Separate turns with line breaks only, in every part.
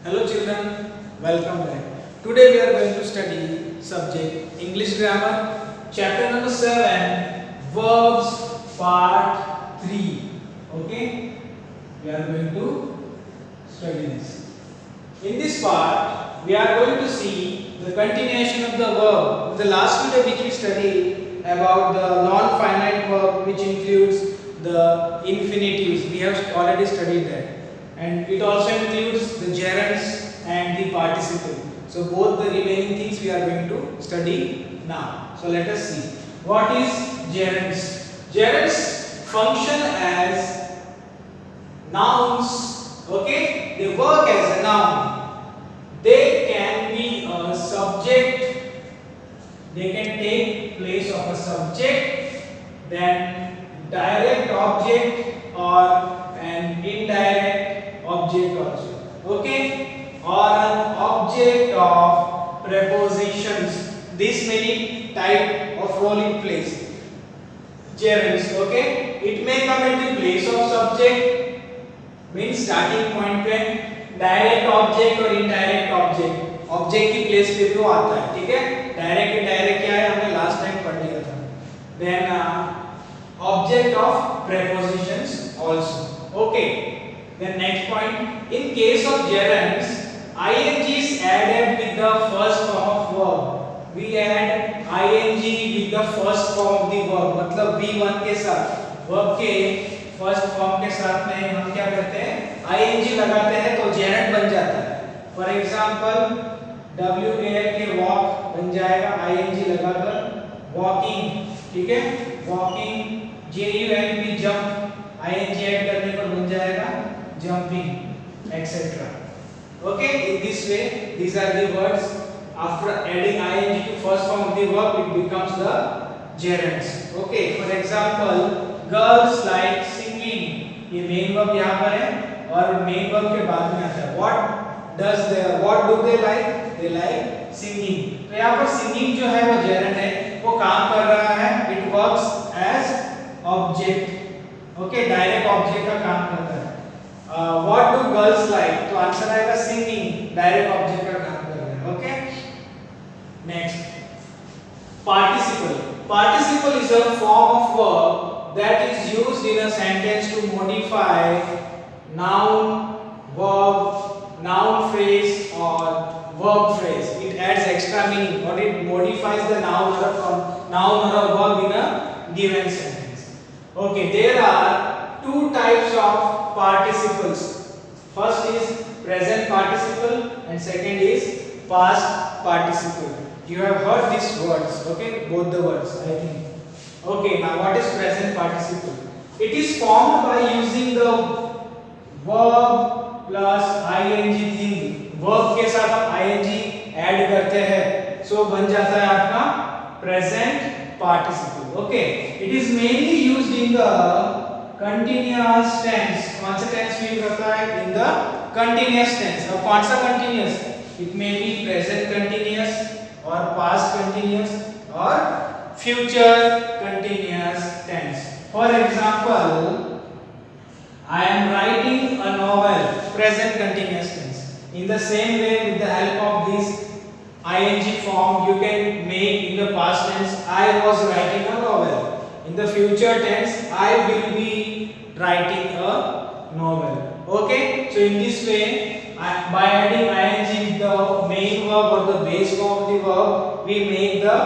Hello children, welcome back. Today we are going to study subject English grammar, chapter number 7, verbs part 3. Okay? We are going to study this. In this part, we are going to see the continuation of the verb. In the last video which we studied about the non-finite verb which includes the infinitives. We have already studied that. And it also includes the gerunds and the participle. So both the remaining things we are going to study now. So let us see. What is gerunds? Gerunds function as nouns. Okay? They work as a noun. They can be a subject. They can take place of a subject, then direct object or an indirect object also. Okay? Or an object of prepositions. This many type of role it plays. Gerunds. Okay? It may come into place of subject, means starting point पे direct object और indirect object object की place पे भी वो आता है. ठीक है? डायरेक्ट इनडायरेक्ट क्या है हमने लास्ट टाइम पढ़ लिया था. Then object of prepositions also. Okay. Then next point, in case of gerunds, ing is added with the first form of verb. We add ing with the first form of the verb. मतलब v1 के साथ verb के first form के साथ में हम क्या करते हैं ing लगाते हैं तो gerund बन जाता है. फॉर एग्जांपल WAL के walk बन जाएगा ing लगाकर walking. ठीक है? walking. JUMP jump ing add करने पर बन जाएगा jumping, etc. Okay, in this way these are the words. After adding ing to first form of the verb it becomes the gerunds. Okay, for example girls like singing. ये main verb यहाँ पर है और main verb के बाद में आता है what do they like? They like singing. तो यहाँ पर singing जो है वो gerund है, वो काम कर रहा है. It works as object. Okay, direct object का काम करता है. What do girls like? तो आंसर आएगा singing. डायरेक्ट ऑब्जेक्ट का काम कर रहा है. Okay. Next, participle. Participle is a form of verb that is used in a sentence to modify noun, verb, noun phrase or verb phrase. It adds extra meaning or it modifies the noun or a verb in a given sentence. Okay, there are two types of participles. First is present participle and second is past participle. You have heard these words, okay? Both the words, I think. Okay, now what is present participle? It is formed by using the verb plus ing thing. Verb के साथ हम ing add करते हैं, so बन जाता है आपका present participle. Okay, it is mainly used in the continuous tense. कौन सा tense फील करता है? In the continuous tense. अब कौन सा continuous? It may be present continuous or past continuous or future continuous tense. For example, I am writing a novel. Present continuous tense. In the same way, with the help of this ing form, you can make in the past tense I was writing a novel. In the future tense, I will be writing a novel. Okay, so in this way, by adding ing with the main verb or the base form of the verb, we make the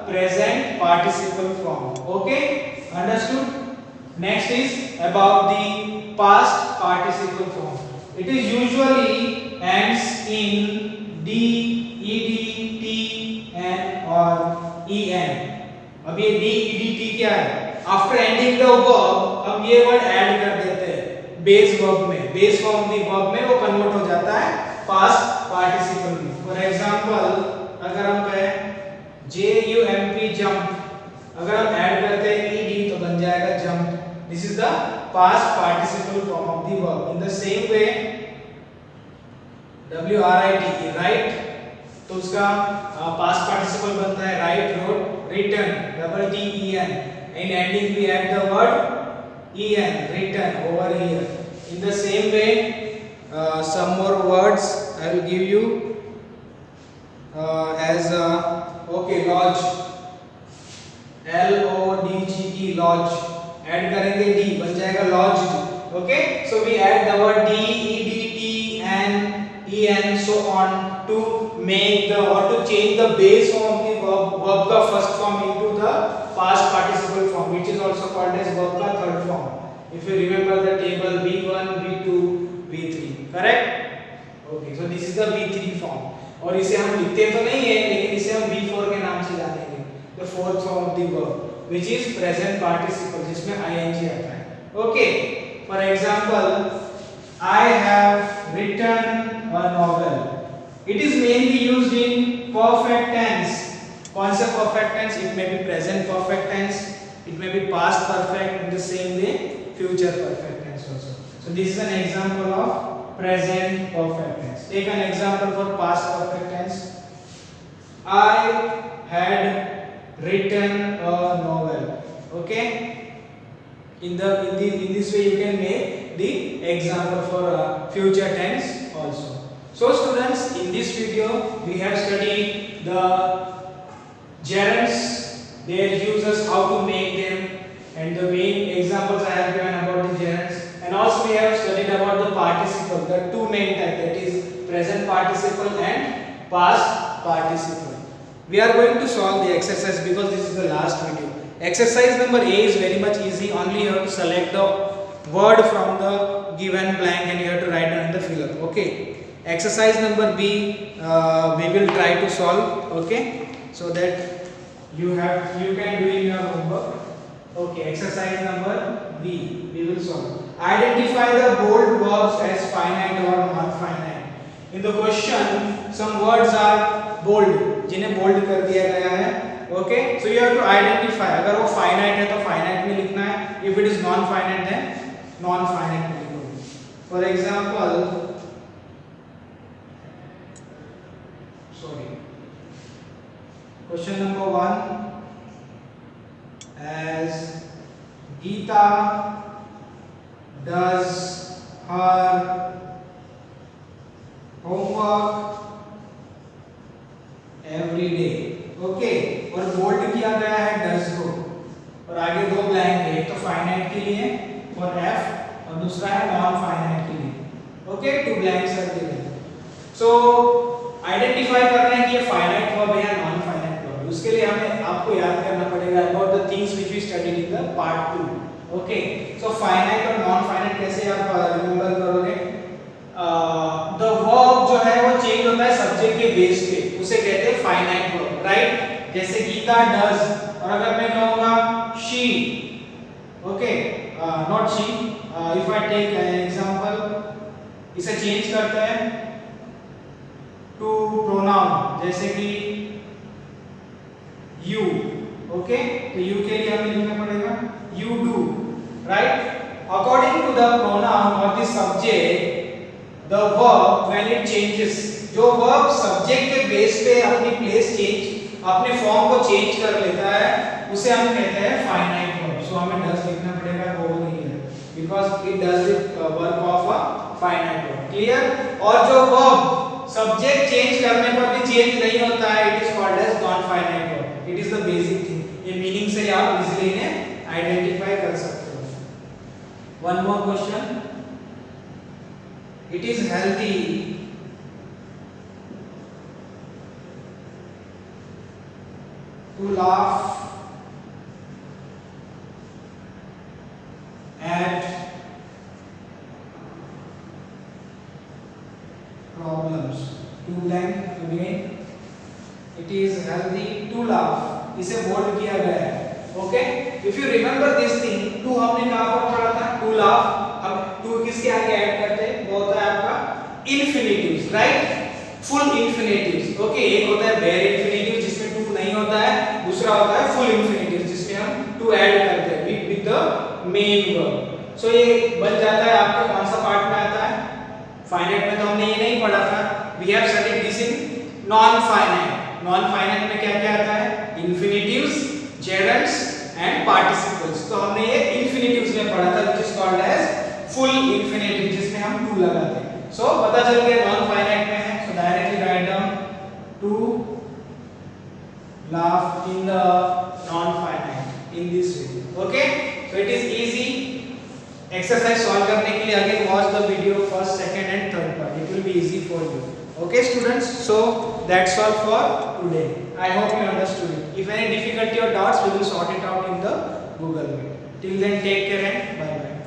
present participle form. Okay, understood? Next is about the past participle form. It is usually ends in d, ed, t, n or en. अब ये d, ed, t क्या है? After ending the verb, हम ये word add कर देते हैं base verb में. Base form of the verb में वो कन्वर्ट हो जाता है पास्ट पार्टिसिपल में. फॉर एग्जांपल अगर हम कहें jump jump, अगर हम ऐड करते हैं ed तो बन जाएगा jump. This is the past participle form of the verb. In the same way write write, तो उसका पास्ट पार्टिसिपल बनता है write, wrote, written, ten. In ending we add the word en, written over here. In the same way, some more words I will give you as okay, lodge, LODGE, lodge, add करेंगे D, बन जाएगा lodged. Okay, so we add the word D, ED, T, N, EN, so on to make the or to change the base form of the verb का first form into the past participle form, which is also called as verb का third form. If you remember the table V1, V2, V3, correct? Okay, so this is the V3 form. और इसे हम लिखते तो नहीं है, लेकिन इसे हम V4 के नाम से जानेंगे, the fourth form of the verb, which is present participle, जिसमें ing आता है. Okay, for example, I have written a novel. It is mainly used in perfect tense. कौन सा perfect tense? It may be present perfect tense, it may be past perfect, in the same way future perfect tense also. So this is an example of present perfect tense. Take an example for past perfect tense. I had written a novel. Okay, in this way you can make the example for future tense also. So students, in this video we have studied the gerunds, their uses, how to make them, and the main examples I have given about the gerunds. And also we have studied about the participle, the two main types, that is present participle and past participle. We are going to solve the exercise because this is the last video. Exercise number A is very much easy. Only you have to select the word from the given blank and you have to write down the fill up. Okay. Exercise number B we will try to solve. Okay. So that you can do in your homework. Okay. Exercise number B we will solve. Identify the bold verbs as finite or non-finite. In the question, some words are bold, जिन्हें bold कर दिया गया है. Okay, so you have to identify. अगर वो finite है तो finite में लिखना है. If it is non-finite then non-finite में लिखो. For example, question number 1, as Geeta does her homework every day. Okay, और बोल्ड किया गया है डज को, और आगे दो ब्लैंक है, एक तो फाइनाइट के लिए और एफ, और दूसरा है नॉन फाइनाइट के लिए. Okay, two blanks are given. So identify करना है कि ये फाइनाइट वर्ब है या नॉन फाइनाइट वर्ब. उसके लिए हमें आपको याद करना पड़ेगा about the things which we studied in the part 2. Okay, so finite और नॉन फाइनाइट कैसे आप रिमेंबर करोगे? द वर्ब जो है वो चेंज होता है सब्जेक्ट के बेस पे, उसे कहते हैं फाइनाइट वर्ब, राइट? जैसे गीता डज, और अगर मैं कहूंगा she, okay, not she, if I take an example, इसे चेंज करते हैं टू प्रोनाउन, जैसे कि यू. ओके, तो यू के लिए हमें लिखना पड़ेगा you do, right? According to the pronoun और the subject, the verb when it changes, जो verb सब्जेक्ट के बेस पे अपनी प्लेस चेंज, अपने फॉर्म को चेंज कर लेता है, उसे हम कहते हैं फाइनाइट वर्ब. सो हमें डज लिखना पड़ेगा, वो नहीं है, because it does the work of a finite verb. Clear? और जो वर्ब सब्जेक्ट चेंज करने पर भी चेंज नहीं होता है, it is called as non finite verb. It is the basic thing. ये मीनिंग से आप इजीली इन्हें आइडेंटिफाई कर सकते हो. One more question. It is healthy to laugh at problems. To blank again. It is healthy to laugh. इसे bold किया गया है. Okay, if you remember this thing, to हमने कहां पर पढ़ा था? To laugh. अब टू किसके आगे ऐड करते हैं? वो होता है आपका infinitives, right? Full infinitives. Okay, एक होता है बेयर इन्फिनेटिव जिसमें टू नहीं होता है, दूसरा होता है फुल इन्फिनेटिव जिसमें हम टू ऐड करते हैं विद द मेन वर्ब. सो ये बन जाता है आपके कौन सा पार्ट में आता है? फाइनाइट में तो हमने ये नहीं पढ़ा था. We have studied this in non finite. Non finite में क्या क्या आता है? Infinitives, gerunds and participles. तो हमने ये infinitives में पढ़ा था, which is called as full infinitive, जिसमें हम to लगाते हैं. So पता चल गया नॉन फाइनाइट में है in the non-finite in this way. Okay, so it is easy. Exercise solve करने के लिए again watch the video first, second and third part. It will be easy for you. Okay students, so that's all for today. I hope you understood it. If any difficulty or doubts, we will sort it out in the Google Meet. Till then, take care and bye bye.